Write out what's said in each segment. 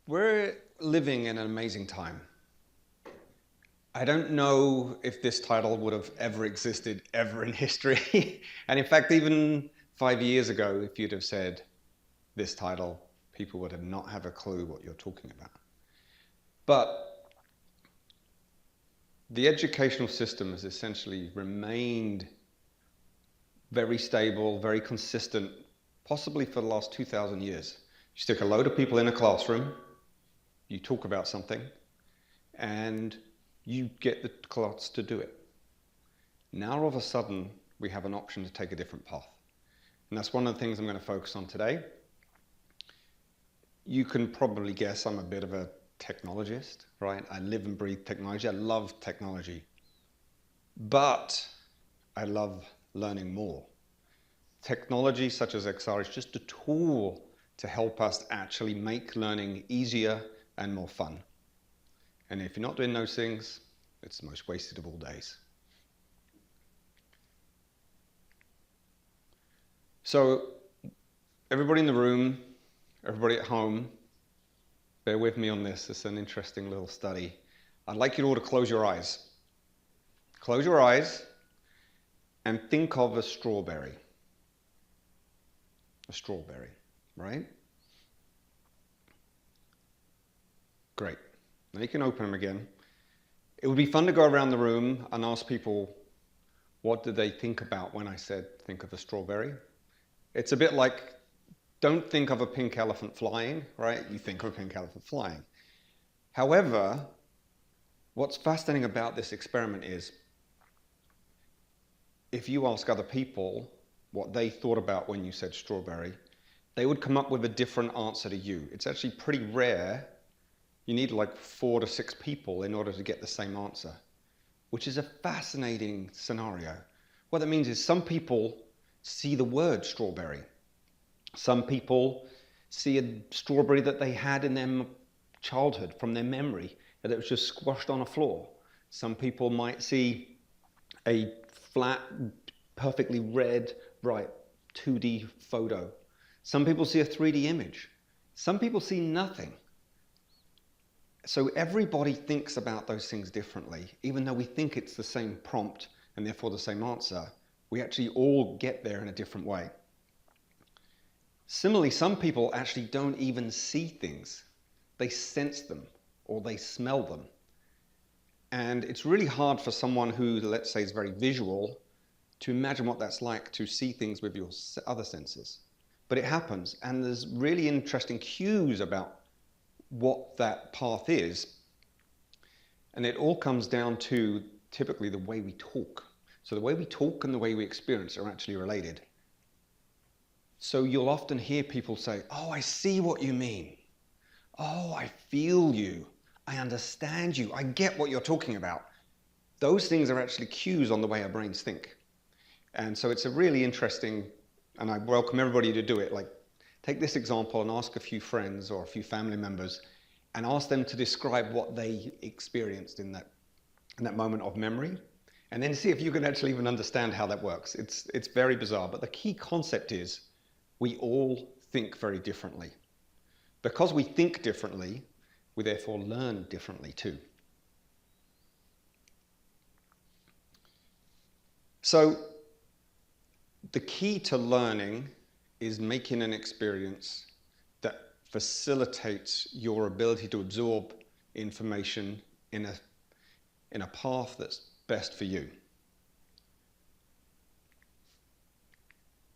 We're living in an amazing time. I don't know if this title would have ever existed ever in history. And in fact, even 5 years ago, if you'd have said this title, people would have not have a clue what you're talking about. But the educational system has essentially remained very stable, very consistent, possibly for the last 2,000 years. You stick a load of people in a classroom, you talk about something, and you get the class to do it. Now all of a sudden, we have an option to take a different path. And that's one of the things I'm going to focus on today. You can probably guess I'm a bit of a technologist, right? I live and breathe technology. I love technology. But I love learning more. Technology such as XR is just a tool to help us actually make learning easier and more fun. And if you're not doing those things, it's the most wasted of all days. So everybody in the room, everybody at home, bear with me on this. It's an interesting little study. I'd like you all to close your eyes. Close your eyes and think of a strawberry. A strawberry, right? Great. Now you can open them again. It would be fun to go around the room and ask people, what did they think about when I said, think of a strawberry? It's a bit like, don't think of a pink elephant flying, right? You think of a pink elephant flying. However, what's fascinating about this experiment is, if you ask other people what they thought about when you said strawberry, they would come up with a different answer to you. It's actually pretty rare. You need like 4 to 6 people in order to get the same answer, which is a fascinating scenario. What that means is some people see the word strawberry. Some people see a strawberry that they had in their childhood, from their memory, that it was just squashed on a floor. Some people might see a flat, perfectly red, bright 2D photo. Some people see a 3D image. Some people see nothing. So everybody thinks about those things differently. Even though we think it's the same prompt and therefore the same answer, we actually all get there in a different way. Similarly, some people actually don't even see things. They sense them or they smell them. And it's really hard for someone who, let's say, is very visual to imagine what that's like to see things with your other senses. But it happens, and there's really interesting cues about what that path is. And it all comes down to typically the way we talk. So the way we talk and the way we experience are actually related. So you'll often hear people say, oh, I see what you mean. Oh, I feel you. I understand you. I get what you're talking about. Those things are actually cues on the way our brains think. And so it's a really interesting, and I welcome everybody to do it. Like, take this example and ask a few friends or a few family members and ask them to describe what they experienced in that moment of memory, and then see if you can actually even understand how that works. It's very bizarre, but the key concept is we all think very differently. Because we think differently, we therefore learn differently too. So the key to learning is making an experience that facilitates your ability to absorb information in a path that's best for you.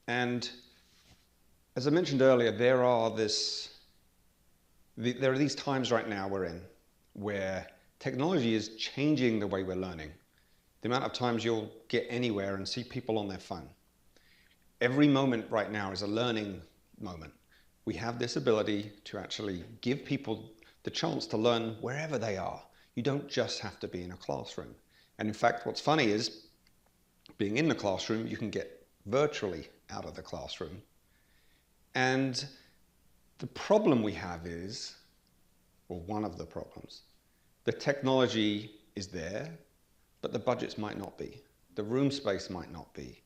And as I mentioned earlier, there are these times right now we're in where technology is changing the way we're learning. The amount of times you'll get anywhere and see people on their phone. Every moment right now is a learning moment. We have this ability to actually give people the chance to learn wherever they are. You don't just have to be in a classroom. And in fact, what's funny is, being in the classroom, you can get virtually out of the classroom. And the problem we have is, or one of the problems, the technology is there, but the budgets might not be. The room space might not be.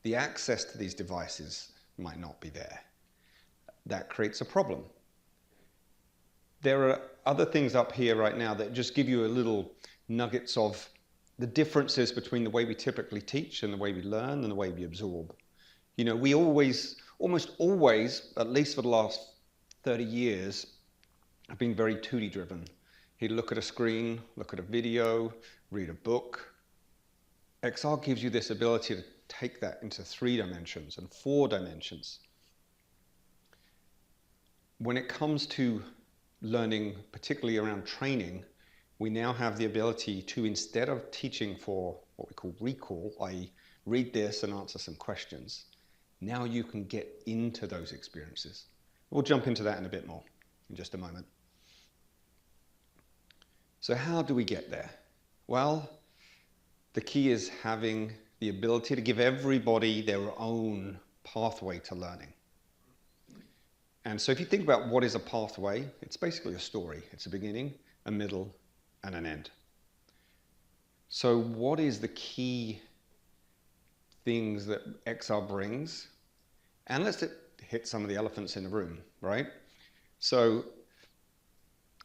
The access to these devices might not be there. That creates a problem. There are other things up here right now that just give you a little nuggets of the differences between the way we typically teach and the way we learn and the way we absorb. You know, we almost always, at least for the last 30 years, have been very 2D driven. He'd look at a screen, look at a video, read a book. XR gives you this ability to take that into 3 dimensions and 4 dimensions. When it comes to learning, particularly around training, we now have the ability to, instead of teaching for what we call recall, i.e. read this and answer some questions, now you can get into those experiences. We'll jump into that in a bit more in just a moment. So how do we get there? Well, the key is having the ability to give everybody their own pathway to learning. And so if you think about what is a pathway, it's basically a story. It's a beginning, a middle, and an end. So what is the key things that XR brings? And let's hit some of the elephants in the room, right? So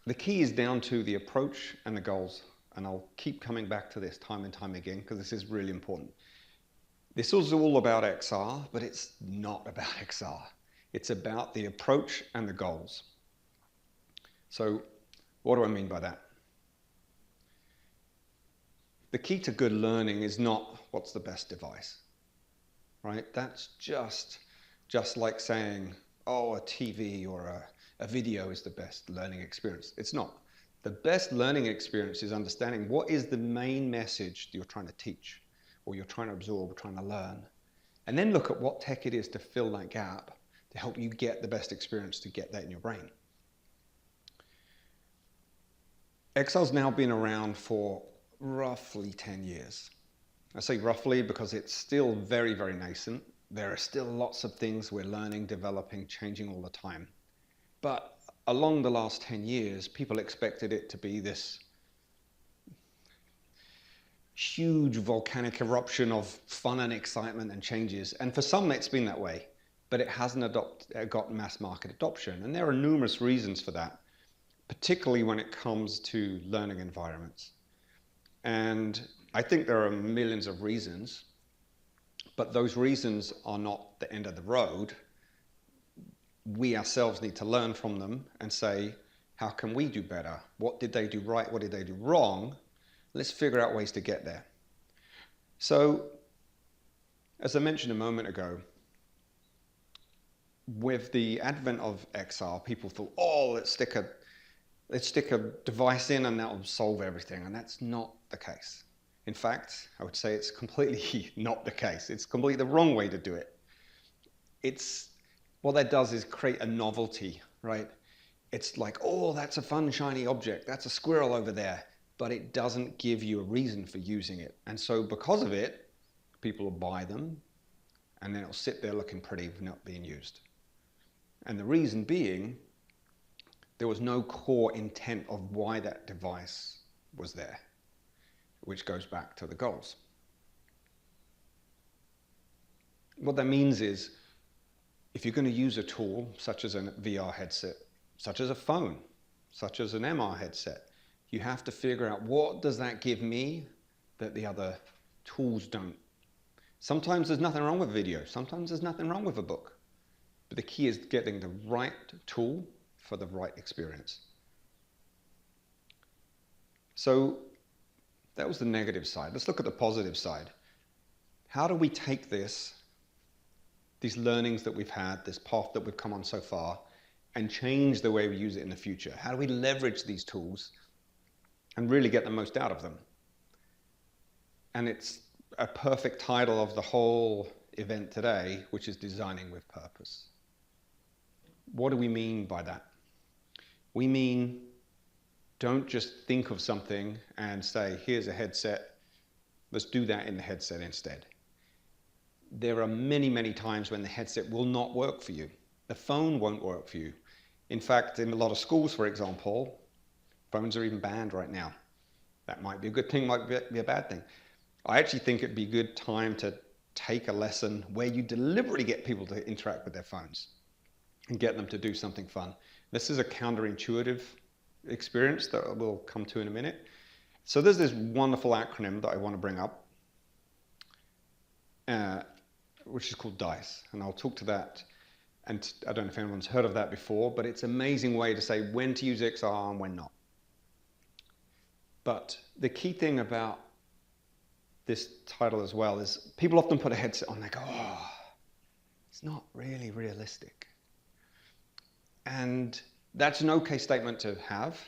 the key is down to the approach and the goals. And I'll keep coming back to this time and time again because this is really important. This is all about XR, but it's not about XR. It's about the approach and the goals. So what do I mean by that? The key to good learning is not what's the best device, right? That's just like saying, oh, a TV or a video is the best learning experience. It's not. The best learning experience is understanding what is the main message that you're trying to teach or you're trying to absorb or trying to learn. And then look at what tech it is to fill that gap to help you get the best experience to get that in your brain. XR's now been around for roughly 10 years. I say roughly because it's still very, very nascent. There are still lots of things we're learning, developing, changing all the time. But along the last 10 years, people expected it to be this huge volcanic eruption of fun and excitement and changes. And for some, it's been that way, but it hasn't got mass market adoption. And there are numerous reasons for that, particularly when it comes to learning environments. And I think there are millions of reasons, but those reasons are not the end of the road. We ourselves need to learn from them and say, how can we do better? What did they do right? What did they do wrong? Let's figure out ways to get there. So, as I mentioned a moment ago, with the advent of XR, people thought, oh, let's stick a device in and that will solve everything. And that's not the case. In fact, I would say it's completely not the case. It's completely the wrong way to do it. What that does is create a novelty, right? It's like, oh, that's a fun, shiny object. That's a squirrel over there. But it doesn't give you a reason for using it. And so because of it, people will buy them, and then it'll sit there looking pretty, not being used. And the reason being, there was no core intent of why that device was there, which goes back to the goals. What that means is, if you're going to use a tool, such as a VR headset, such as a phone, such as an MR headset, you have to figure out what does that give me that the other tools don't. Sometimes there's nothing wrong with video. Sometimes there's nothing wrong with a book. But the key is getting the right tool for the right experience. So that was the negative side. Let's look at the positive side. How do we take these learnings that we've had, this path that we've come on so far, and change the way we use it in the future? How do we leverage these tools and really get the most out of them? And it's a perfect title of the whole event today, which is Designing with Purpose. What do we mean by that? We mean, don't just think of something and say, here's a headset, let's do that in the headset instead. There are many, many times when the headset will not work for you. The phone won't work for you. In fact, in a lot of schools, for example, phones are even banned right now. That might be a good thing, might be a bad thing. I actually think it'd be a good time to take a lesson where you deliberately get people to interact with their phones and get them to do something fun. This is a counterintuitive experience that we'll come to in a minute. So there's this wonderful acronym that I want to bring up, which is called DICE, and I'll talk to that. And I don't know if anyone's heard of that before, but it's an amazing way to say when to use XR and when not. But the key thing about this title as well is people often put a headset on, they go, oh, it's not really realistic. And that's an okay statement to have,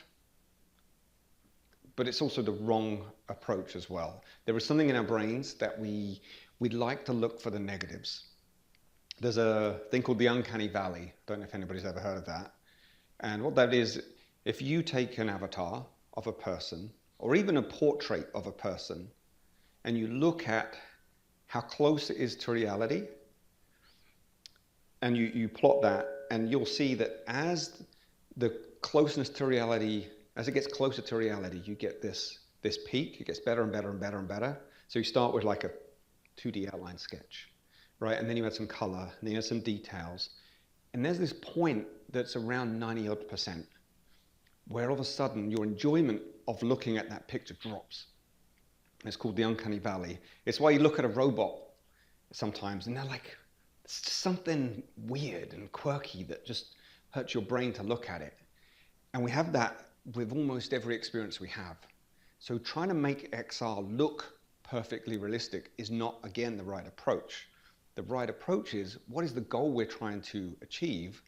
but it's also the wrong approach as well. There is something in our brains that we'd like to look for the negatives. There's a thing called the uncanny valley. Don't know if anybody's ever heard of that. And what that is, if you take an avatar of a person, or even a portrait of a person, and you look at how close it is to reality, and you plot that, and you'll see that as the closeness to reality, as it gets closer to reality, you get this peak. It gets better and better and better and better. So you start with like a 2D outline sketch, right? And then you add some color, and then you add some details. And there's this point that's around 90-odd%, where all of a sudden your enjoyment of looking at that picture drops. It's called the uncanny valley. It's why you look at a robot sometimes, and they're like, it's just something weird and quirky that just hurts your brain to look at it. And we have that with almost every experience we have. So trying to make XR look perfectly realistic is not, again, the right approach. The right approach is, what is the goal we're trying to achieve?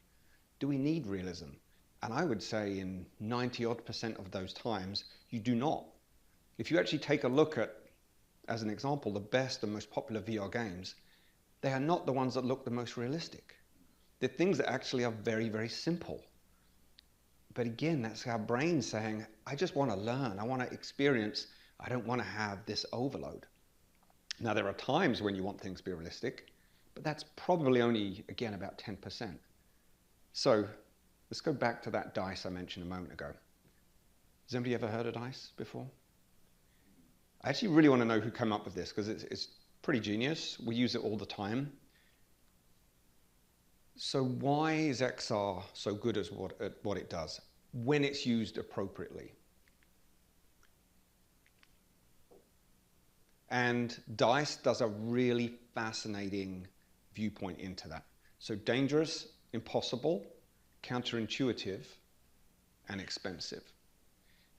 Do we need realism? And I would say in 90-odd% of those times, you do not. If you actually take a look at, as an example, the best and most popular VR games, they are not the ones that look the most realistic. They're things that actually are very, very simple. But again, that's our brain saying, I just want to learn, I want to experience, I don't want to have this overload. Now, there are times when you want things to be realistic, but that's probably only, again, about 10%. So let's go back to that DICE I mentioned a moment ago. Has anybody ever heard of DICE before? I actually really want to know who came up with this, because it's pretty genius. We use it all the time. So why is XR so good at what it does when it's used appropriately? And DICE does a really fascinating viewpoint into that. So dangerous, impossible, counterintuitive, and expensive.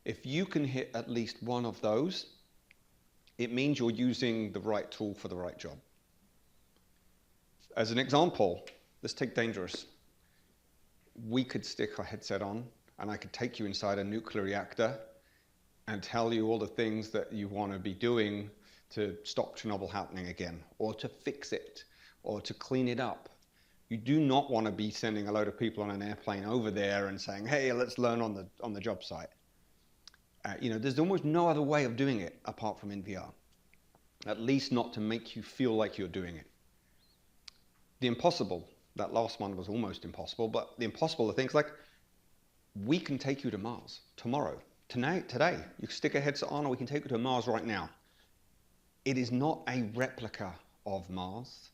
If you can hit at least one of those, it means you're using the right tool for the right job. As an example, let's take dangerous. We could stick a headset on, and I could take you inside a nuclear reactor and tell you all the things that you want to be doing to stop Chernobyl happening again, or to fix it, or to clean it up. You do not want to be sending a load of people on an airplane over there and saying, hey, let's learn on the job site. There's almost no other way of doing it apart from in VR. At least not to make you feel like you're doing it. The impossible, that last one was almost impossible, but the impossible are things like, we can take you to Mars tomorrow, today. You can stick a headset on, or we can take you to Mars right now. It is not a replica of Mars.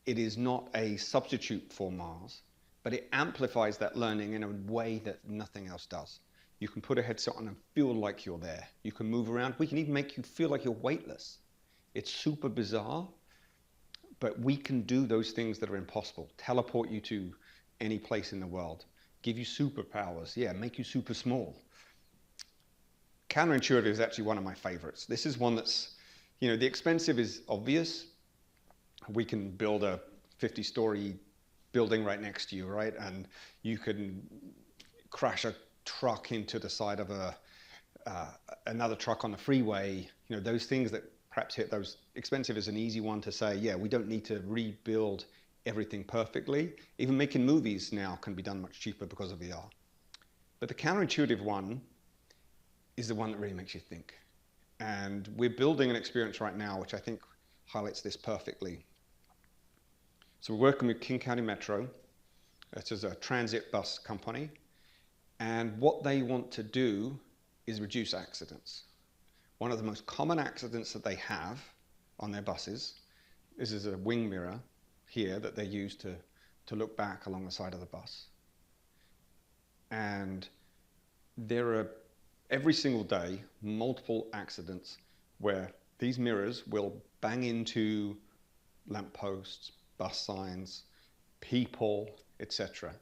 It is not a substitute for Mars, but it amplifies that learning in a way that nothing else does. You can put a headset on and feel like you're there. You can move around. We can even make you feel like you're weightless. It's super bizarre, but we can do those things that are impossible. Teleport you to any place in the world. Give you superpowers. Yeah, make you super small. Counterintuitive is actually one of my favorites. This is one that's, the expensive is obvious. We can build a 50-story building right next to you, right? And you can crash a truck into the side of another truck on the freeway. Those things that perhaps hit those. Expensive is an easy one to say, yeah, we don't need to rebuild everything perfectly. Even making movies now can be done much cheaper because of VR. But the counterintuitive one is the one that really makes you think. And we're building an experience right now which I think highlights this perfectly. So we're working with King County Metro. It is a transit bus company. And what they want to do is reduce accidents. One of the most common accidents that they have on their buses, this is a wing mirror here that they use to look back along the side of the bus. And there are every single day multiple accidents where these mirrors will bang into lampposts, bus signs, people, etc.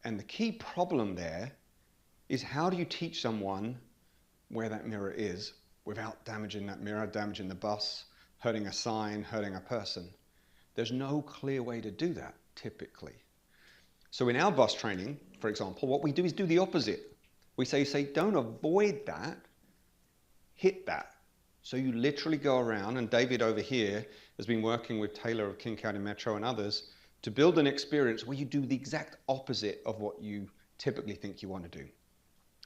And the key problem there is, how do you teach someone where that mirror is without damaging that mirror, damaging the bus, hurting a sign, hurting a person? There's no clear way to do that, typically. So in our bus training, for example, what we do is do the opposite. We say, don't avoid that, hit that. So you literally go around, and David over here has been working with Taylor of King County Metro and others to build an experience where you do the exact opposite of what you typically think you want to do.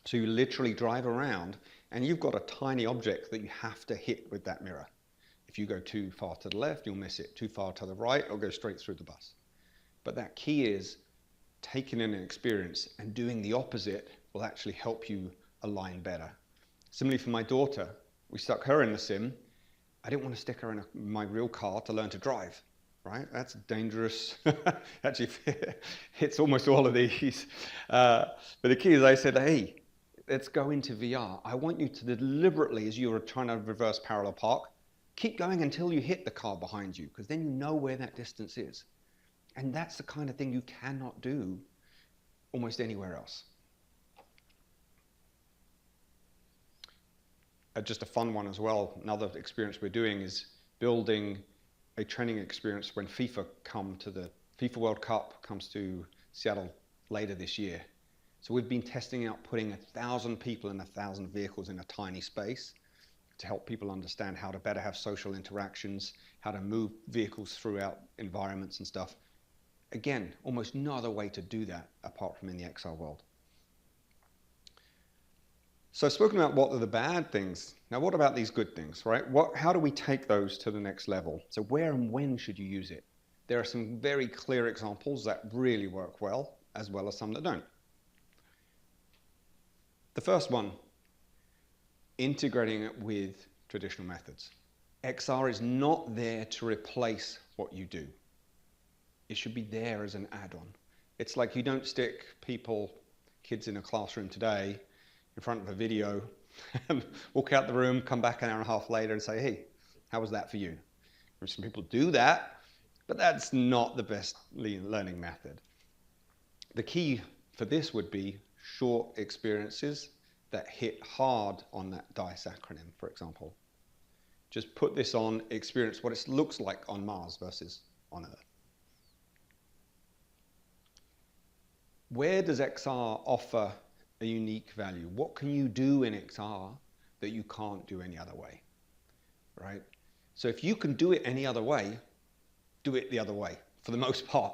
So you literally drive around and you've got a tiny object that you have to hit with that mirror. If you go too far to the left, you'll miss it. Too far to the right, it'll go straight through the bus. But that key is taking in an experience and doing the opposite will actually help you align better. Similarly for my daughter, we stuck her in the sim. I didn't want to stick her in my real car to learn to drive, right? That's dangerous. Actually, hits almost all of these. But the key is, I said, hey, let's go into VR. I want you to deliberately, as you're trying to reverse parallel park, keep going until you hit the car behind you, because then you know where that distance is. And that's the kind of thing you cannot do almost anywhere else. Just a fun one as well, another experience we're doing is building a training experience when FIFA World Cup comes to Seattle later this year. So we've been testing out putting 1,000 people in 1,000 vehicles in a tiny space to help people understand how to better have social interactions, how to move vehicles throughout environments and stuff. Again, almost no other way to do that apart from in the XR world. So I've spoken about what are the bad things. Now what about these good things, right? How do we take those to the next level? So where and when should you use it? There are some very clear examples that really work well as some that don't. The first one, integrating it with traditional methods. XR is not there to replace what you do. It should be there as an add-on. It's like you don't stick kids in a classroom today in front of a video and walk out the room, come back an hour and a half later and say, hey, how was that for you? Some people do that, but that's not the best learning method. The key for this would be short experiences that hit hard on that DICE acronym, for example. Just put this on, experience what it looks like on Mars versus on Earth. Where does XR offer a unique value? What can you do in XR that you can't do any other way, right? So if you can do it any other way, do it the other way, for the most part.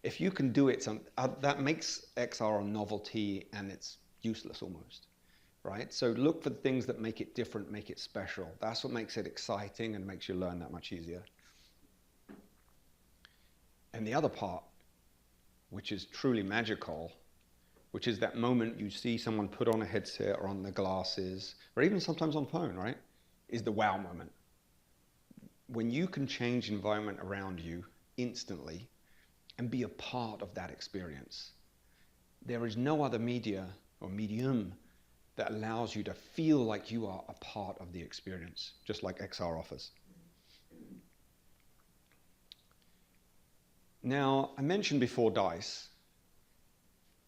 If you can do it, that makes XR a novelty and it's useless almost, right? So look for the things that make it different, make it special. That's what makes it exciting and makes you learn that much easier. And the other part, which is truly magical, which is that moment you see someone put on a headset or on the glasses, or even sometimes on phone, right, is the wow moment. When you can change the environment around you instantly and be a part of that experience. There is no other media or medium that allows you to feel like you are a part of the experience, just like XR offers. Now, I mentioned before DICE,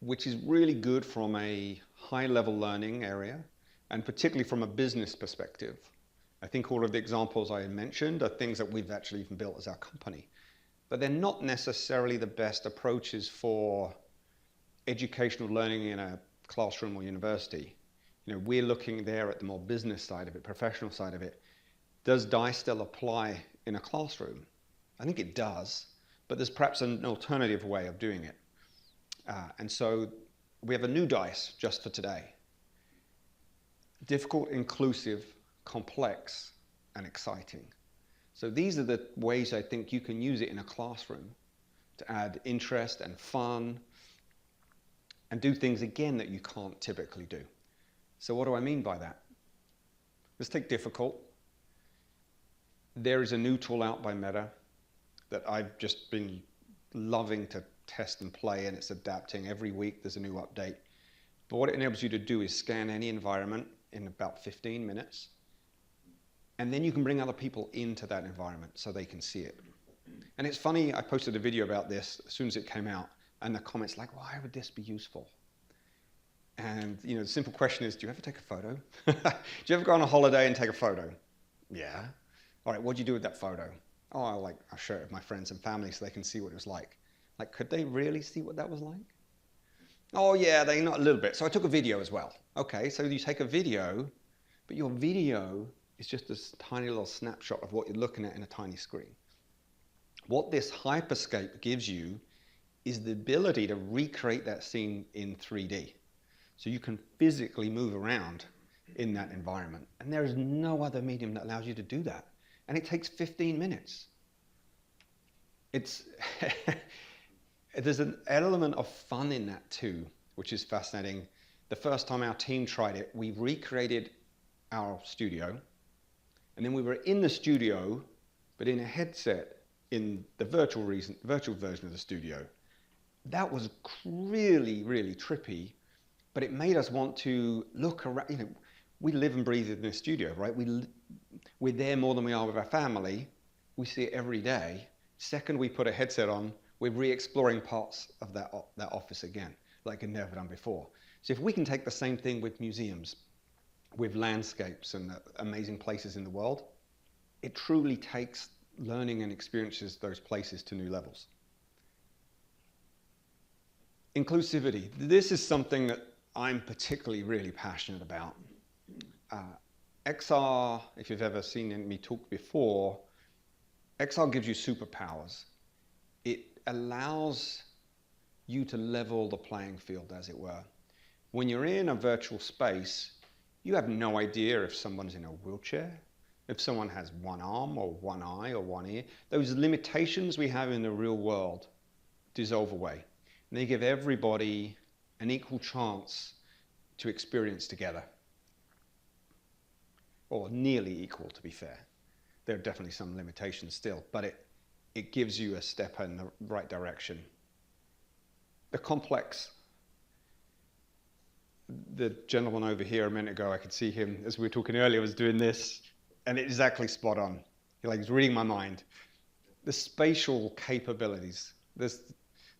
which is really good from a high-level learning area, and particularly from a business perspective. I think all of the examples I mentioned are things that we've actually even built as our company. But they're not necessarily the best approaches for educational learning in a classroom or university. You know, we're looking there at the more business side of it, professional side of it. Does DICE still apply in a classroom? I think it does, but there's perhaps an alternative way of doing it. And so we have a new DICE just for today. Difficult, inclusive, complex, and exciting. So these are the ways I think you can use it in a classroom to add interest and fun and do things again that you can't typically do. So what do I mean by that? Let's take difficult. There is a new tool out by Meta that I've just been loving to test and play, and it's adapting. Every week there's a new update But what it enables you to do is scan any environment in about 15 minutes. And then you can bring other people into that environment so they can see it. And it's funny, I posted a video about this as soon as it came out, and the comments like, why would this be useful? And the simple question is, do you ever take a photo? Do you ever go on a holiday and take a photo? Yeah. All right, what do you do with that photo? Oh, I'll share it with my friends and family so they can see what it was like. Like, could they really see what that was like? Oh yeah, they not a little bit. So I took a video as well. Okay, so you take a video, but your video is just this tiny little snapshot of what you're looking at in a tiny screen. What this hyperscape gives you is the ability to recreate that scene in 3D. So you can physically move around in that environment. And there is no other medium that allows you to do that. And it takes 15 minutes. There's an element of fun in that too, which is fascinating. The first time our team tried it, we recreated our studio. And then we were in the studio, but in a headset in the virtual version of the studio. That was really, really trippy, but it made us want to look around. We live and breathe in the studio, right? We're there more than we are with our family. We see it every day. Second we put a headset on, we're re-exploring parts of that office again, like we've never done before. So if we can take the same thing with museums, with landscapes and amazing places in the world, it truly takes learning and experiences those places to new levels. Inclusivity. This is something that I'm particularly really passionate about. XR, if you've ever seen me talk before, XR gives you superpowers. It allows you to level the playing field, as it were. When you're in a virtual space, you have no idea if someone's in a wheelchair, if someone has one arm or one eye or one ear. Those limitations we have in the real world dissolve away. And they give everybody an equal chance to experience together. Or nearly equal, to be fair. There are definitely some limitations still, but it gives you a step in the right direction. The complex. The gentleman over here a minute ago, I could see him, as we were talking earlier, was doing this, and it's exactly spot on. He's reading my mind. The spatial capabilities.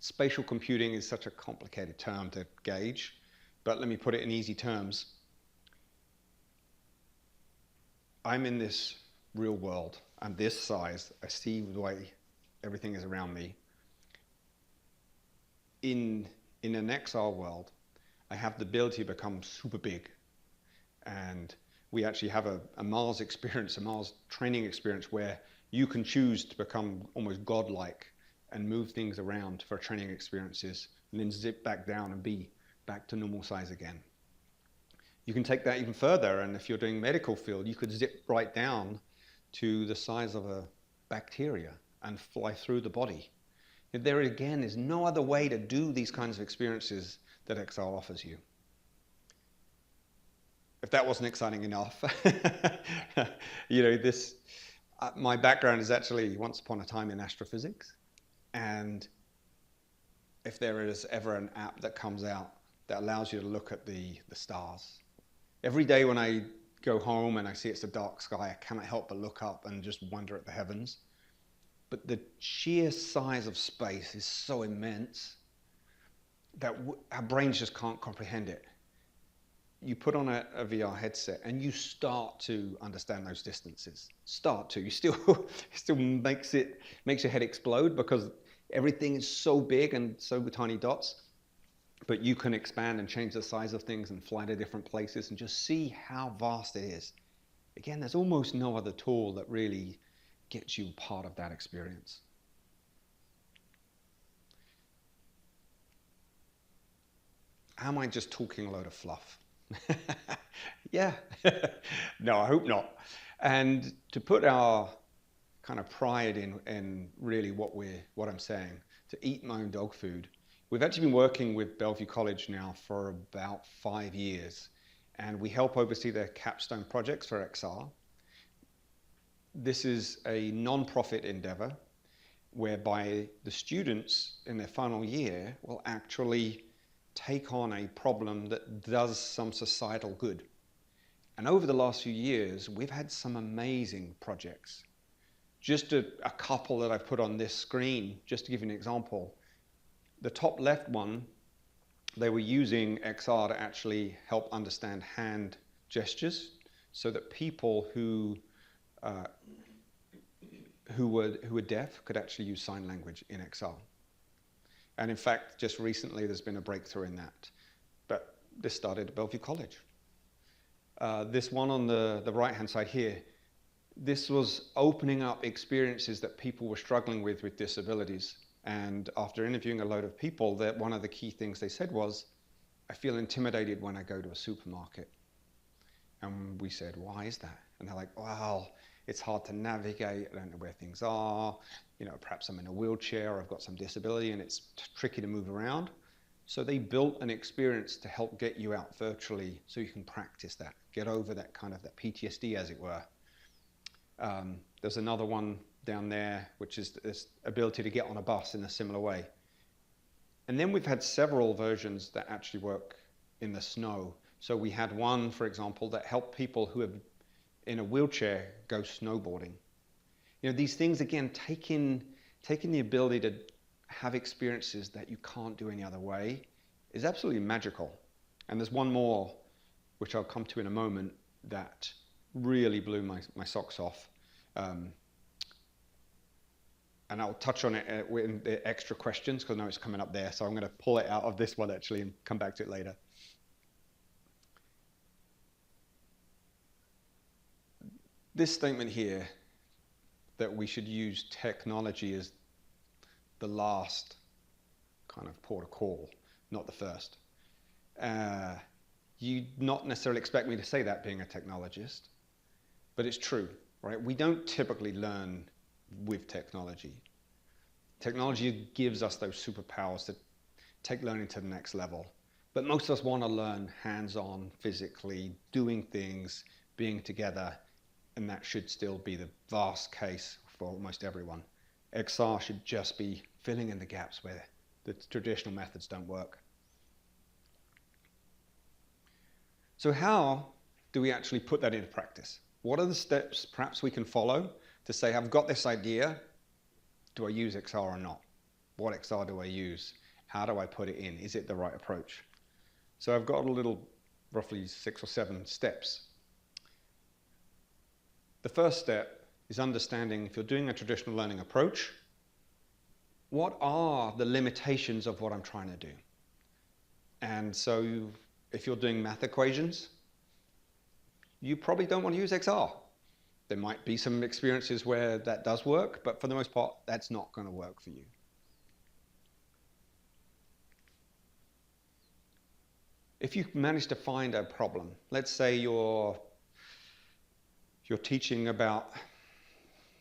Spatial computing is such a complicated term to gauge, but let me put it in easy terms. I'm in this real world. I'm this size. I see the way everything is around me. In an XR world, I have the ability to become super big. And we actually have a Mars experience, a Mars training experience, where you can choose to become almost godlike and move things around for training experiences, and then zip back down and be back to normal size again. You can take that even further, and if you're doing medical field, you could zip right down to the size of a bacteria and fly through the body. There again is no other way to do these kinds of experiences that XR offers you. If that wasn't exciting enough, my background is actually once upon a time in astrophysics. And if there is ever an app that comes out that allows you to look at the stars, every day when I go home and I see it's a dark sky, I cannot help but look up and just wonder at the heavens. But the sheer size of space is so immense that our brains just can't comprehend it. You put on a VR headset and you start to understand those distances. You still makes your head explode because everything is so big and so tiny dots. But you can expand and change the size of things and fly to different places and just see how vast it is. Again, there's almost no other tool that really gets you part of that experience. Am I just talking a load of fluff? Yeah. No, I hope not. And to put our kind of pride in really what I'm saying, to eat my own dog food, we've actually been working with Bellevue College now for about 5 years, and we help oversee their capstone projects for XR. This is a non-profit endeavor whereby the students in their final year will actually take on a problem that does some societal good. And over the last few years, we've had some amazing projects. Just a couple that I've put on this screen, just to give you an example. The top left one, they were using XR to actually help understand hand gestures so that people who were deaf could actually use sign language in XR. And in fact, just recently, there's been a breakthrough in that. But this started at Bellevue College. This one on the right-hand side here, this was opening up experiences that people were struggling with disabilities. And after interviewing a load of people, that one of the key things they said was, I feel intimidated when I go to a supermarket. And we said, why is that? And they're like, well, it's hard to navigate. I don't know where things are. You know, perhaps I'm in a wheelchair or I've got some disability and it's tricky to move around. So they built an experience to help get you out virtually so you can practice that, get over that kind of that PTSD, as it were. There's another one down there, which is this ability to get on a bus in a similar way. And then we've had several versions that actually work in the snow. So we had one, for example, that helped people who are in a wheelchair go snowboarding. You know, these things, again, taking the ability to have experiences that you can't do any other way is absolutely magical. And there's one more, which I'll come to in a moment, that really blew my socks off. And I'll touch on it in the extra questions because I know it's coming up there. So I'm going to pull it out of this one actually and come back to it later. This statement here, that we should use technology as the last kind of port of call, not the first. You'd not necessarily expect me to say that being a technologist, but it's true, right? We don't typically learn with technology. Technology gives us those superpowers to take learning to the next level. But most of us want to learn hands-on, physically, doing things, being together, and that should still be the vast case for almost everyone. XR should just be filling in the gaps where the traditional methods don't work. So how do we actually put that into practice? What are the steps perhaps we can follow to say, I've got this idea, do I use XR or not? What XR do I use? How do I put it in? Is it the right approach? So I've got a little, roughly 6 or 7 steps. The first step is understanding, if you're doing a traditional learning approach, what are the limitations of what I'm trying to do? And so if you're doing math equations, you probably don't want to use XR. There might be some experiences where that does work, but for the most part, that's not going to work for you. If you manage to find a problem, let's say you're teaching about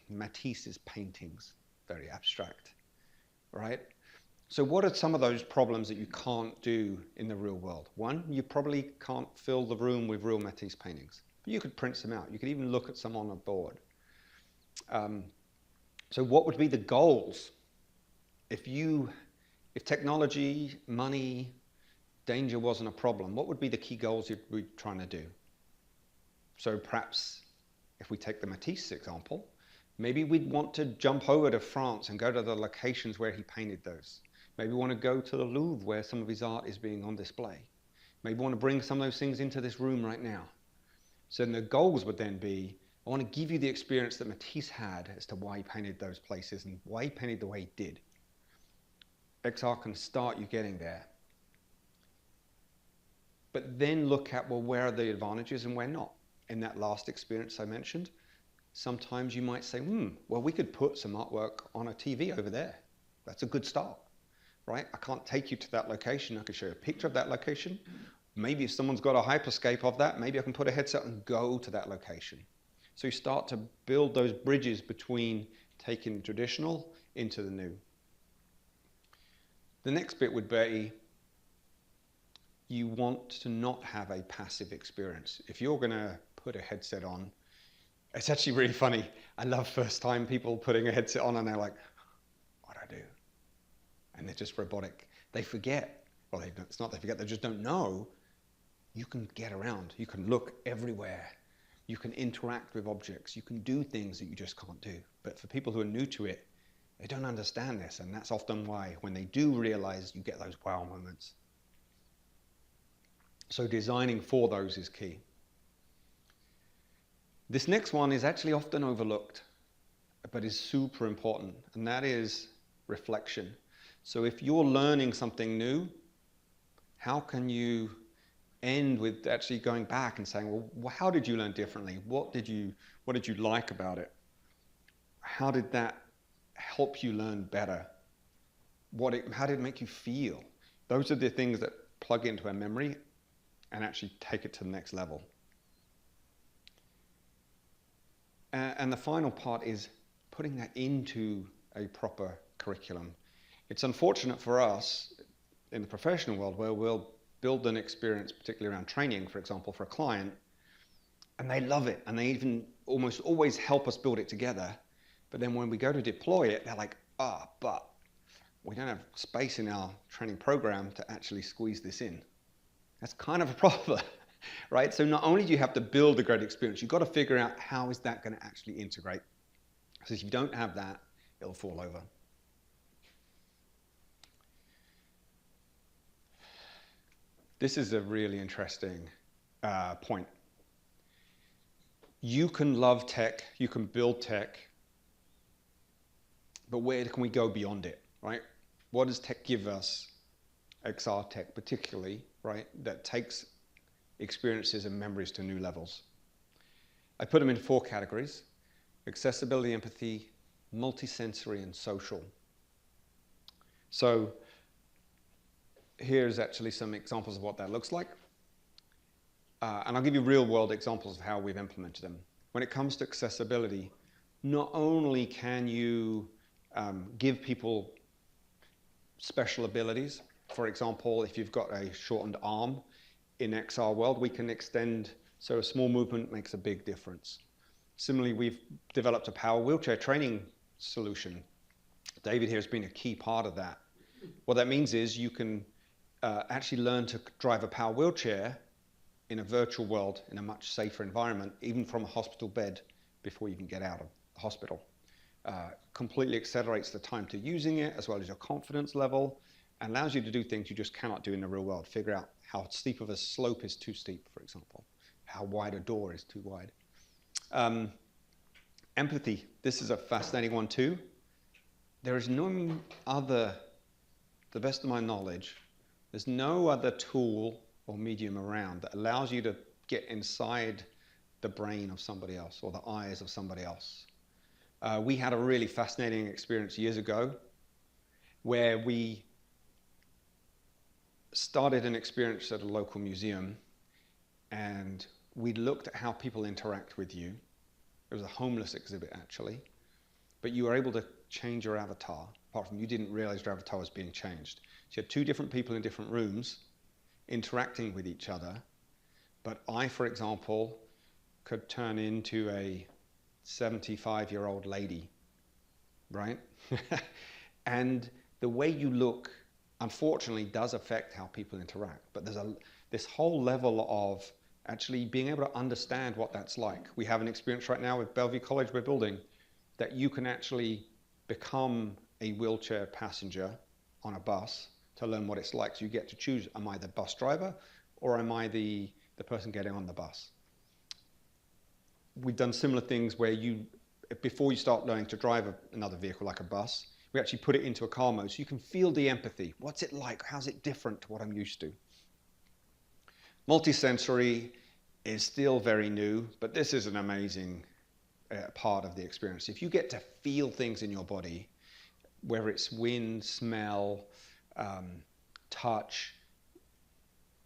Matisse's paintings, very abstract, right? So what are some of those problems that you can't do in the real world? One, you probably can't fill the room with real Matisse paintings. But you could print some out. You could even look at some on a board. So what would be the goals? If technology, money, danger wasn't a problem, what would be the key goals you'd be trying to do? So perhaps if we take the Matisse example, maybe we'd want to jump over to France and go to the locations where he painted those. Maybe we want to go to the Louvre where some of his art is being on display. Maybe we want to bring some of those things into this room right now. So then the goals would then be, I want to give you the experience that Matisse had as to why he painted those places and why he painted the way he did. XR can start you getting there. But then look at, well, where are the advantages and where not? In that last experience I mentioned, sometimes you might say, well, we could put some artwork on a TV over there. That's a good start, right? I can't take you to that location. I could show you a picture of that location. Maybe if someone's got a hyperscape of that, maybe I can put a headset and go to that location. So you start to build those bridges between taking the traditional into the new. The next bit would be, you want to not have a passive experience. If you're going to put a headset on, it's actually really funny. I love first time people putting a headset on and they're like, what do I do? And they're just robotic. They forget, or it's not they forget, they just don't know, you can get around. You can look everywhere. You can interact with objects. You can do things that you just can't do. But for people who are new to it, they don't understand this. And that's often why when they do realize, you get those wow moments. So designing for those is key. This next one is actually often overlooked, but is super important. And that is reflection. So if you're learning something new, how can you end with actually going back and saying, well, how did you learn differently? What did you like about it? How did that help you learn better? How did it make you feel? Those are the things that plug into our memory and actually take it to the next level. And the final part is putting that into a proper curriculum. It's unfortunate for us in the professional world where we'll build an experience, particularly around training, for example, for a client, and they love it, and they even almost always help us build it together. But then when we go to deploy it, they're like, but we don't have space in our training program to actually squeeze this in. That's kind of a problem, right? So not only do you have to build a great experience, you've got to figure out how is that going to actually integrate. Because if you don't have that, it'll fall over. This is a really interesting point. You can love tech, you can build tech, but where can we go beyond it, right? What does tech give us, XR tech particularly, right, that takes experiences and memories to new levels? I put them in 4 categories: accessibility, empathy, multisensory, and social. So here's actually some examples of what that looks like. And I'll give you real world examples of how we've implemented them. When it comes to accessibility, not only can you give people special abilities, for example, if you've got a shortened arm in XR world, we can extend, so a small movement makes a big difference. Similarly, we've developed a power wheelchair training solution. David here has been a key part of that. What that means is you can actually learn to drive a power wheelchair in a virtual world in a much safer environment, even from a hospital bed before you even get out of the hospital. Completely accelerates the time to using it as well as your confidence level, and allows you to do things you just cannot do in the real world. Figure out how steep of a slope is too steep, for example, how wide a door is too wide. Empathy, this is a fascinating one too. There is no other, to the best of my knowledge, there's no other tool or medium around that allows you to get inside the brain of somebody else or the eyes of somebody else. We had a really fascinating experience years ago where we started an experience at a local museum, and we looked at how people interact with you. It was a homeless exhibit actually, but you were able to change your avatar, apart from you didn't realize your avatar was being changed. So you had 2 different people in different rooms interacting with each other, but I, for example, could turn into a 75-year-old lady, right? And the way you look, unfortunately, does affect how people interact, but there's this whole level of actually being able to understand what that's like. We have an experience right now with Bellevue College we're building that you can actually become a wheelchair passenger on a bus to learn what it's like. So you get to choose, am I the bus driver or am I the person getting on the bus? We've done similar things where before you start learning to drive another vehicle like a bus, we actually put it into a car mode so you can feel the empathy. What's it like? How's it different to what I'm used to? Multisensory is still very new, but this is an amazing part of the experience. If you get to feel things in your body, whether it's wind, smell, touch,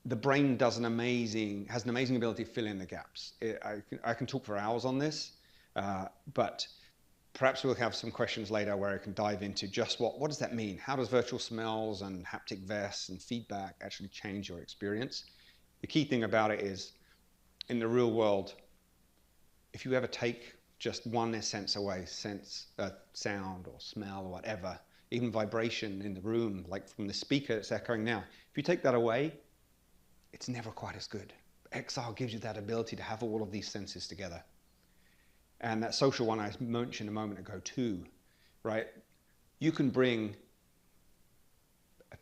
the brain has an amazing ability to fill in the gaps. I can talk for hours on this, but perhaps we'll have some questions later where I can dive into just what does that mean? How does virtual smells and haptic vests and feedback actually change your experience? The key thing about it is, in the real world, if you ever take just one sense away, sound or smell or whatever, even vibration in the room, like from the speaker that's echoing now. If you take that away, it's never quite as good. XR gives you that ability to have all of these senses together. And that social one I mentioned a moment ago too, right? You can bring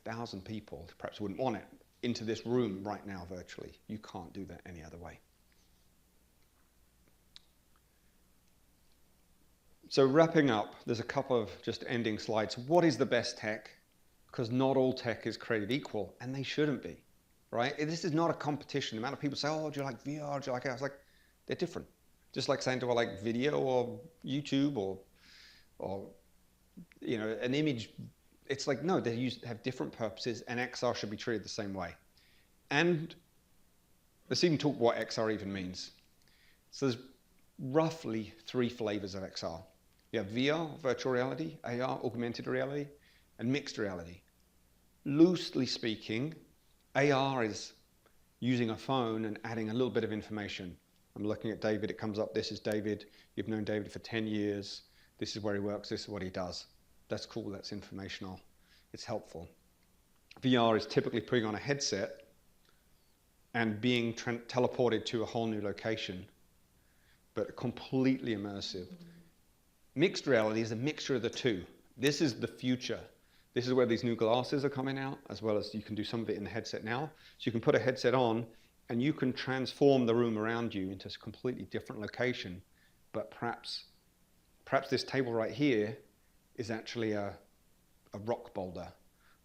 1,000 people, perhaps wouldn't want it, into this room right now virtually. You can't do that any other way. So wrapping up, there's a couple of just ending slides. What is the best tech? Because not all tech is created equal, and they shouldn't be, right? This is not a competition. The amount of people say, oh, do you like VR? Do you like it? I was like, they're different. Just like saying, do I like video or YouTube or you know, an image? It's like, no, they have different purposes, and XR should be treated the same way. And let's even talk what XR even means. So there's roughly 3 flavors of XR. You have VR, virtual reality, AR, augmented reality, and mixed reality. Loosely speaking, AR is using a phone and adding a little bit of information. I'm looking at David, it comes up, this is David, you've known David for 10 years, this is where he works, this is what he does. That's cool, that's informational, it's helpful. VR is typically putting on a headset and being teleported to a whole new location, but completely immersive. Mixed reality is a mixture of the two. This is the future. This is where these new glasses are coming out, as well as you can do some of it in the headset now. So you can put a headset on and you can transform the room around you into a completely different location. But perhaps this table right here is actually a rock boulder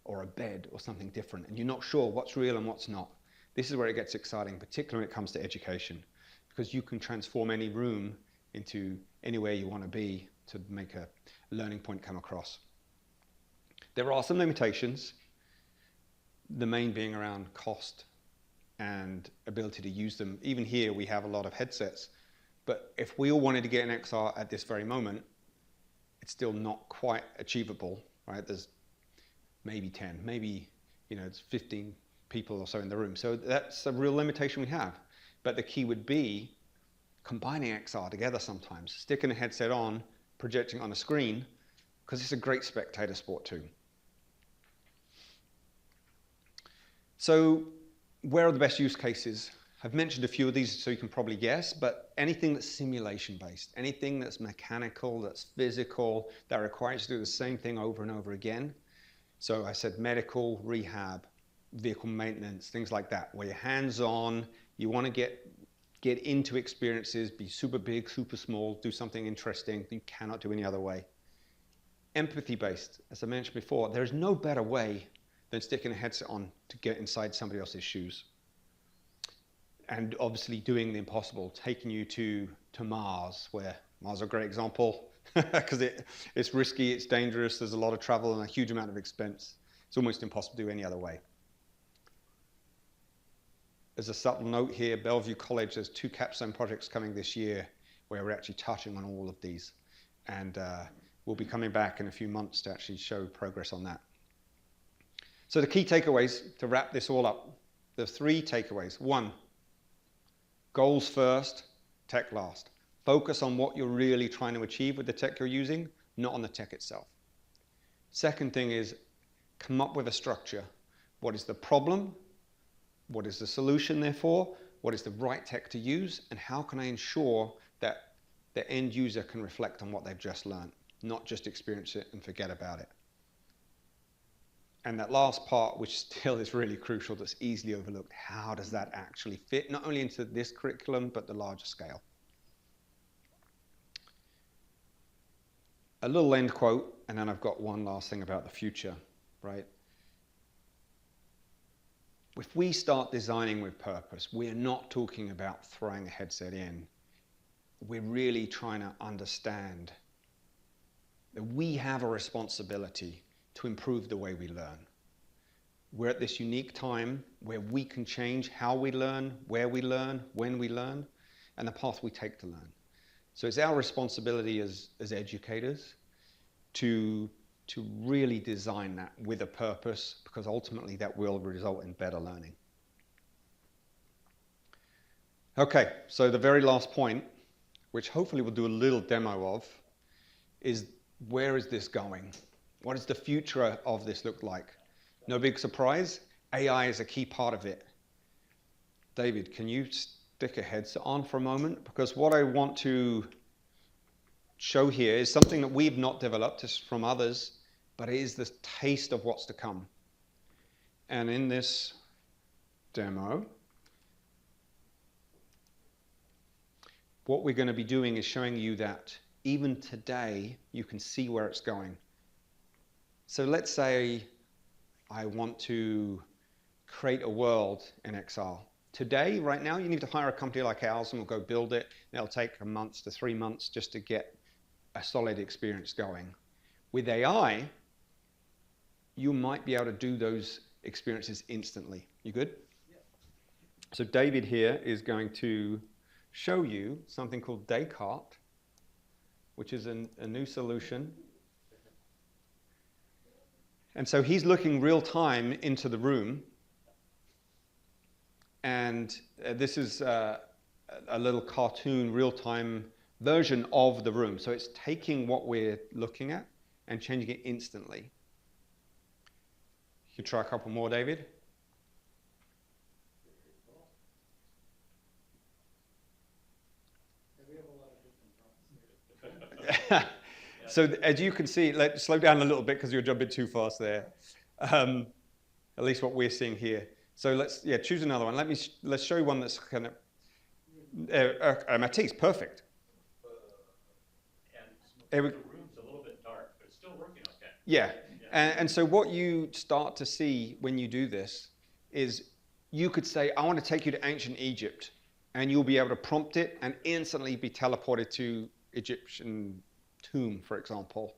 or a bed or something different, and you're not sure what's real and what's not. This is where it gets exciting, particularly when it comes to education, because you can transform any room into anywhere you want to be to make a learning point come across. There are some limitations, the main being around cost and ability to use them. Even here we have a lot of headsets, but if we all wanted to get an XR at this very moment, it's still not quite achievable, right? There's maybe 10, maybe, you know, it's 15 people or so in the room. So that's a real limitation we have. But the key would be combining XR together sometimes, sticking a headset on, projecting on a screen, because it's a great spectator sport too. So where are the best use cases? I've mentioned a few of these so you can probably guess, but anything that's simulation based, anything that's mechanical, that's physical, that requires you to do the same thing over and over again. So I said medical, rehab, vehicle maintenance, things like that, where you're hands-on, you want to get into experiences, be super big, super small, do something interesting that you cannot do any other way. Empathy-based, as I mentioned before, there is no better way than sticking a headset on to get inside somebody else's shoes. And obviously doing the impossible, taking you to Mars, where Mars is a great example, because it's risky, it's dangerous, there's a lot of travel and a huge amount of expense. It's almost impossible to do any other way. As a subtle note here, Bellevue College, there's 2 capstone projects coming this year where we're actually touching on all of these. And we'll be coming back in a few months to actually show progress on that. So the key takeaways to wrap this all up, there's 3 takeaways. 1, goals first, tech last. Focus on what you're really trying to achieve with the tech you're using, not on the tech itself. Second thing is come up with a structure. What is the problem? What is the solution, therefore? What is the right tech to use? And how can I ensure that the end user can reflect on what they've just learned, not just experience it and forget about it? And that last part, which still is really crucial, that's easily overlooked, how does that actually fit, not only into this curriculum, but the larger scale? A little end quote, and then I've got one last thing about the future, right? If we start designing with purpose, we're not talking about throwing a headset in. We're really trying to understand that we have a responsibility to improve the way we learn. We're at this unique time where we can change how we learn, where we learn, when we learn, and the path we take to learn. So it's our responsibility as educators to really design that with a purpose, because ultimately that will result in better learning. Okay, so the very last point, which hopefully we'll do a little demo of, is where is this going? What does the future of this look like? No big surprise, AI is a key part of it. David, can you stick a headset on for a moment? Because what I want to show here is something that we've not developed, it's from others, but it is the taste of what's to come. And in this demo, what we're going to be doing is showing you that even today, you can see where it's going. So let's say I want to create a world in XR. Today, right now, you need to hire a company like ours and we'll go build it. It'll take a month to 3 months just to get a solid experience going. With AI, you might be able to do those experiences instantly. You good? Yeah. So David here is going to show you something called Descartes, which is a new solution. And so he's looking real time into the room. And this is a little cartoon real-time version of the room. So it's taking what we're looking at and changing it instantly. You can try a couple more, David. So as you can see, let's slow down a little bit because you're jumping too fast there. At least what we're seeing here. So let's choose another one. Let's show you one that's kind of Matisse, perfect. And the room's a little bit dark, but it's still working okay. Yeah. And so what you start to see when you do this is you could say, I want to take you to ancient Egypt, and you'll be able to prompt it and instantly be teleported to Egyptian tomb, for example.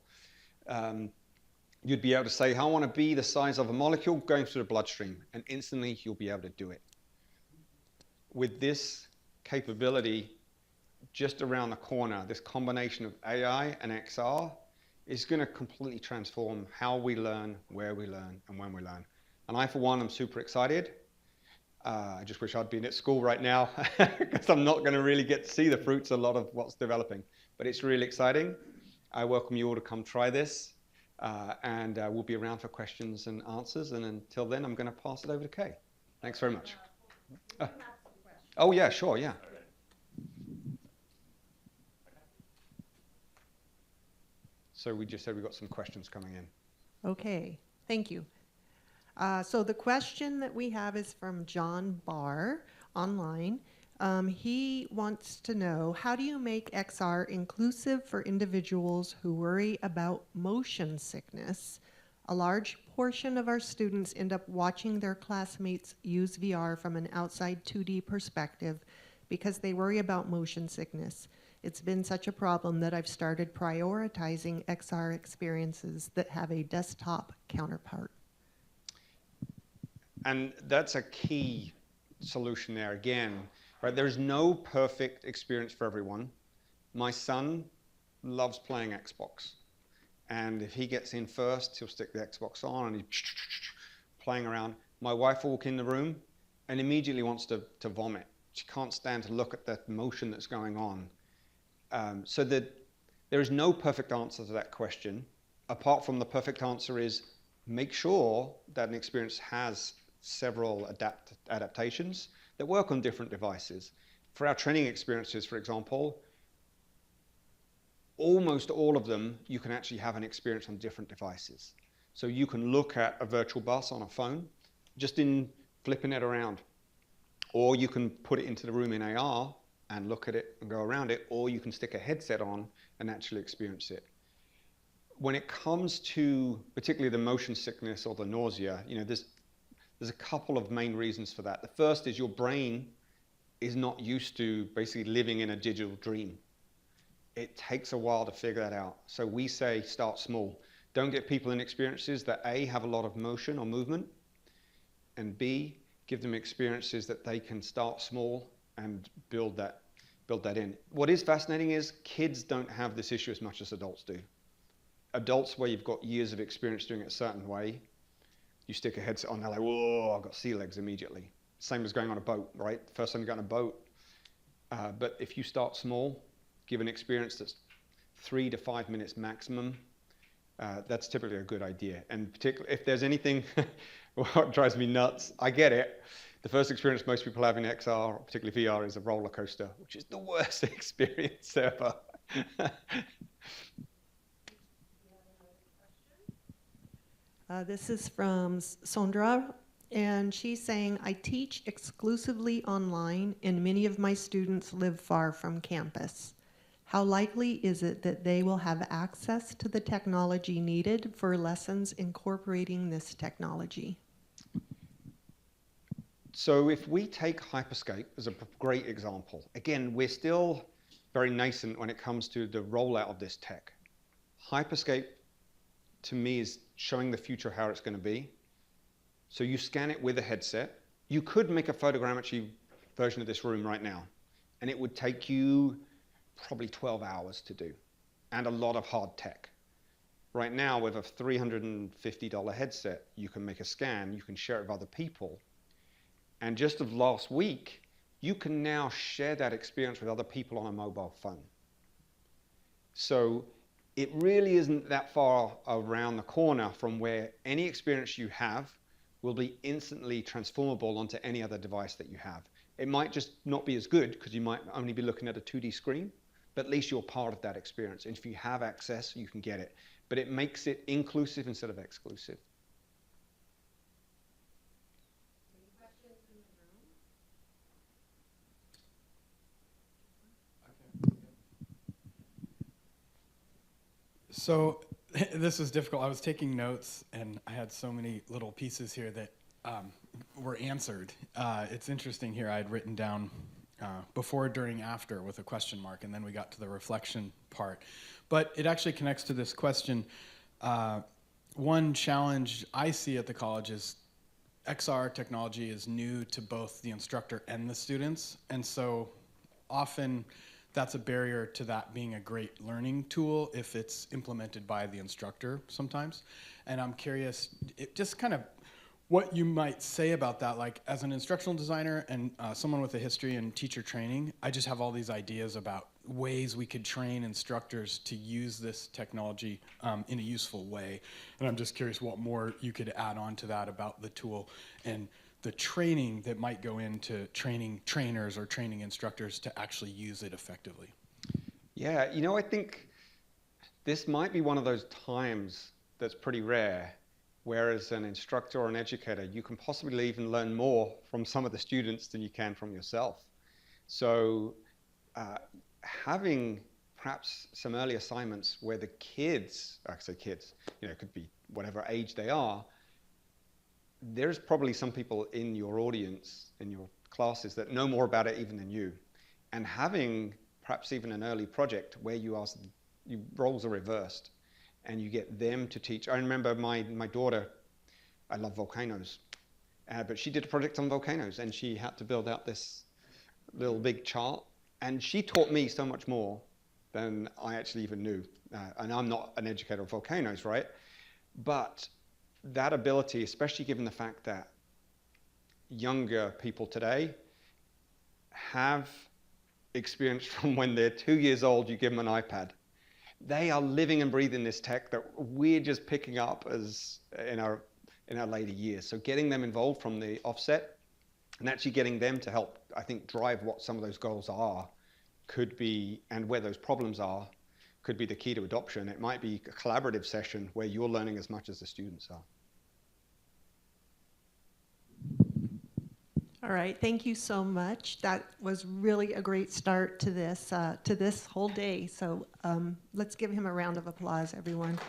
You'd be able to say, I want to be the size of a molecule going through the bloodstream, and instantly you'll be able to do it. With this capability just around the corner, this combination of AI and XR is going to completely transform how we learn, where we learn, and when we learn. And I, for one, am super excited. I just wish I'd been at school right now because I'm not going to really get to see the fruits of a lot of what's developing. But it's really exciting. I welcome you all to come try this. And we'll be around for questions and answers. And until then, I'm going to pass it over to Kay. Thanks very much. Oh, yeah, sure, yeah. So we just said we've got some questions coming in. Okay, thank you. So the question that we have is from John Barr online. He wants to know, how do you make XR inclusive for individuals who worry about motion sickness? A large portion of our students end up watching their classmates use VR from an outside 2D perspective because they worry about motion sickness. It's been such a problem that I've started prioritizing XR experiences that have a desktop counterpart. And that's a key solution there again. Right, there's no perfect experience for everyone. My son loves playing Xbox. And if he gets in first, he'll stick the Xbox on and he's playing around. My wife will walk in the room and immediately wants to vomit. She can't stand to look at the motion that's going on. So that there is no perfect answer to that question. Apart from the perfect answer is make sure that an experience has several adaptations that work on different devices. For our training experiences, for example, almost all of them, you can actually have an experience on different devices. So you can look at a virtual bus on a phone, just in flipping it around. Or you can put it into the room in AR and look at it and go around it, or you can stick a headset on and actually experience it. When it comes to particularly the motion sickness or the nausea, there's a couple of main reasons for that. The first is your brain is not used to basically living in a digital dream. It takes a while to figure that out. So we say start small. Don't get people in experiences that A, have a lot of motion or movement, and B, give them experiences that they can start small and build that in. What is fascinating is kids don't have this issue as much as adults do. Adults, where you've got years of experience doing it a certain way, you stick a headset on, they're like, whoa, I've got sea legs immediately. Same as going on a boat, right? First time you go on a boat. But if you start small, give an experience that's 3 to 5 minutes maximum, that's typically a good idea. And particularly if there's anything, what drives me nuts, I get it. The first experience most people have in XR, particularly VR, is a roller coaster, which is the worst experience ever. This is from Sondra, and she's saying, I teach exclusively online, and many of my students live far from campus. How likely is it that they will have access to the technology needed for lessons incorporating this technology? So if we take Hyperscape as a great example, again, we're still very nascent when it comes to the rollout of this tech. Hyperscape, to me, is showing the future of how it's going to be. So you scan it with a headset. You could make a photogrammetry version of this room right now, and it would take you probably 12 hours to do, and a lot of hard tech. Right now, with a $350 headset, you can make a scan, you can share it with other people. And just of last week, you can now share that experience with other people on a mobile phone. So it really isn't that far around the corner from where any experience you have will be instantly transformable onto any other device that you have. It might just not be as good because you might only be looking at a 2D screen, but at least you're part of that experience. And if you have access, you can get it. But it makes it inclusive instead of exclusive. Any questions in the room? So this was difficult. I was taking notes, and I had so many little pieces here that were answered. It's interesting here. I had written down before, during, after with a question mark, and then we got to the reflection part. But it actually connects to this question. One challenge I see at the college is XR technology is new to both the instructor and the students, and so often that's a barrier to that being a great learning tool if it's implemented by the instructor sometimes. And I'm curious, just kind of what you might say about that. Like, as an instructional designer and someone with a history in teacher training, I just have all these ideas about ways we could train instructors to use this technology in a useful way. And I'm just curious what more you could add on to that about the tool and the training that might go into training trainers or training instructors to actually use it effectively. Yeah, you know, I think this might be one of those times that's pretty rare, where as an instructor or an educator, you can possibly even learn more from some of the students than you can from yourself. So having perhaps some early assignments where the kids, I say kids, you know, it could be whatever age they are, there's probably some people in your audience, in your classes, that know more about it even than you. And having perhaps even an early project where you ask, roles are reversed, and you get them to teach. I remember my daughter, I love volcanoes, but she did a project on volcanoes, and she had to build out this little big chart. And she taught me so much more than I actually even knew. And I'm not an educator of volcanoes, right? But that ability, especially given the fact that younger people today have experience from when they're 2 years old, you give them an iPad. They are living and breathing this tech that we're just picking up as in our later years. So getting them involved from the offset and actually getting them to help, I think, drive what some of those goals are could be, and where those problems are, could be the key to adoption. It might be a collaborative session where you're learning as much as the students are. All right, thank you so much. That was really a great start to this whole day. So let's give him a round of applause, everyone.